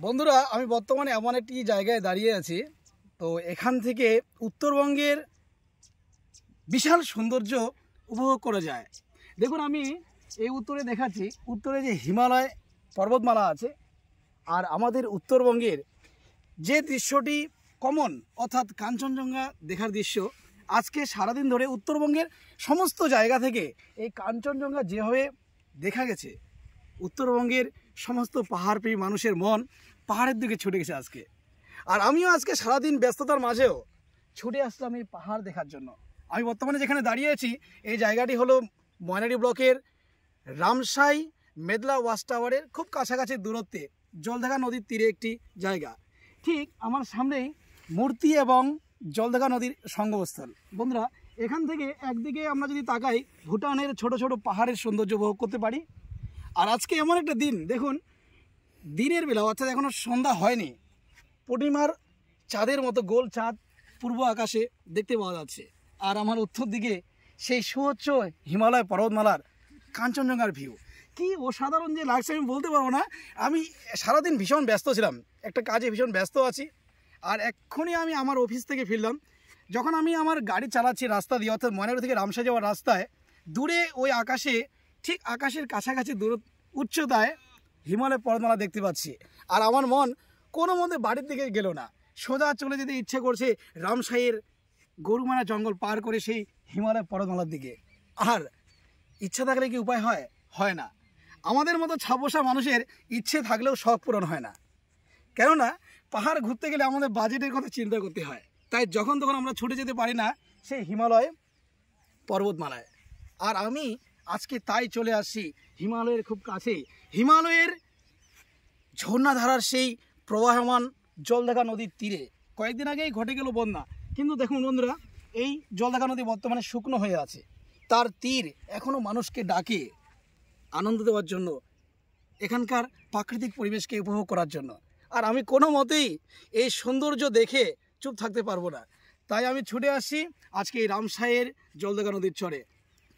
বন্ধুরা, আমি বর্তমানে এমন একটি জায়গায় দাঁড়িয়ে আছি। তো এখান থেকে উত্তরবঙ্গের বিশাল সৌন্দর্য উপভোগ করা যায়। দেখুন, আমি এই উত্তরে দেখাচ্ছি, উত্তরে যে হিমালয় পর্বতমালা আছে, আর আমাদের উত্তরবঙ্গের যে দৃশ্যটি কমন অর্থাৎ কাঞ্চনজঙ্ঘা দেখার দৃশ্য, আজকে সারাদিন ধরে উত্তরবঙ্গের সমস্ত জায়গা থেকে এই কাঞ্চনজঙ্ঘা যেভাবে দেখা গেছে, উত্তরবঙ্গের সমস্ত পাহাড়প্রেমী মানুষের মন পাহাড়ের দিকে ছুটে গেছে আজকে। আর আমিও আজকে সারাদিন ব্যস্ততার মাঝেও ছুটে আসলাম এই পাহাড় দেখার জন্য। আমি বর্তমানে যেখানে দাঁড়িয়ে আছি, এই জায়গাটি হলো ময়নাড়ি ব্লকের রামসাই মেদলা ওয়াচ টাওয়ারের খুব কাছাকাছি দূরত্বে জলঢাকা নদীর তীরে একটি জায়গা। ঠিক আমার সামনেই মূর্তি এবং জলঢাকা নদীর সঙ্গমস্থল। বন্ধুরা, এখান থেকে একদিকে আমরা যদি তাকাই, ভুটানের ছোট ছোট পাহাড়ের সৌন্দর্য উপভোগ করতে পারি। আর আজকে এমন একটা দিন, দেখুন দিনের বেলা, অর্থাৎ এখনও সন্ধ্যা হয়নি, পূর্ণিমার চাঁদের মতো গোল চাঁদ পূর্ব আকাশে দেখতে পাওয়া যাচ্ছে। আর আমার উত্তর দিকে সেই সুউচ্চ হিমালয় পর্বতমালার কাঞ্চনজঙ্ঘার ভিউ। কি অসাধারণ যে লাগছে আমি বলতে পারবো না। আমি সারাদিন ভীষণ ব্যস্ত ছিলাম, একটা কাজে ভীষণ ব্যস্ত আছি। আর এক্ষুনি আমি আমার অফিস থেকে ফিরলাম। যখন আমি আমার গাড়ি চালাচ্ছি রাস্তা দিয়ে, অর্থাৎ ময়নাড়ি থেকে রামসাই যাওয়ার রাস্তায়, দূরে ওই আকাশে, ঠিক আকাশের কাছাকাছি উচ্চতায় হিমালয় পর্বতমালা দেখতে পাচ্ছি। আর আমার মন কোনো মতে বাড়ির দিকে গেল না, সোজা চলে যেতে ইচ্ছে করছে রামসাইয়ের গরুমারা জঙ্গল পার করে সেই হিমালয় পর্বতমালার দিকে। আর ইচ্ছা থাকলে কি উপায় হয়? হয় না। আমাদের মতো ছাপোষা মানুষের ইচ্ছে থাকলেও শখ পূরণ হয় না, কেননা পাহাড় ঘুরতে গেলে আমাদের বাজেটের কথা চিন্তা করতে হয়। তাই যখন তখন আমরা ছুটে যেতে পারি না সেই হিমালয় পর্বতমালায়। আর আমি আজকে তাই চলে আসছি হিমালয়ের খুব কাছে, হিমালয়ের ঝর্ণাধারার সেই প্রবাহমান জলঢাকা নদীর তীরে। কয়েকদিন আগেই ঘটে গেল বন্যা, কিন্তু দেখুন বন্ধুরা, এই জলঢাকা নদী বর্তমানে শুকনো হয়ে আছে। তার তীর এখনও মানুষকে ডাকে আনন্দ দেওয়ার জন্য, এখানকার প্রাকৃতিক পরিবেশকে উপভোগ করার জন্য। আর আমি কোনো মতেই এই সৌন্দর্য দেখে চুপ থাকতে পারবো না, তাই আমি ছুটে আসছি আজকে এই রামসাইয়ের জলঢাকা নদীর চরে।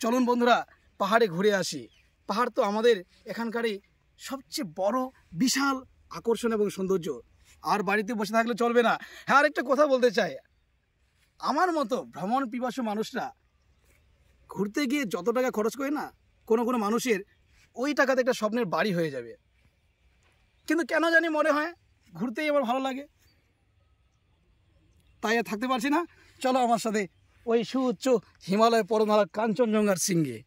চলুন বন্ধুরা, পাহাড়ে ঘুরে আসি। পাহাড় তো আমাদের এখানকারই সবচেয়ে বড় বিশাল আকর্ষণ এবং সৌন্দর্য। আর বাড়িতে বসে থাকলে চলবে না। হ্যাঁ, আরেকটা কথা বলতে চাই, আমার মতো ভ্রমণ পিপাসু মানুষরা ঘুরতে গিয়ে যত টাকা খরচ করে না, কোনো কোনো মানুষের ওই টাকাতে একটা স্বপ্নের বাড়ি হয়ে যাবে। কিন্তু কেন জানি মনে হয় ঘুরতেই আমার ভালো লাগে, তাই আর থাকতে পারছি না। চলো আমার সাথে ওই সুউচ্চ হিমালয় পর্বতমালার কাঞ্চনজঙ্ঘার শৃঙ্গে।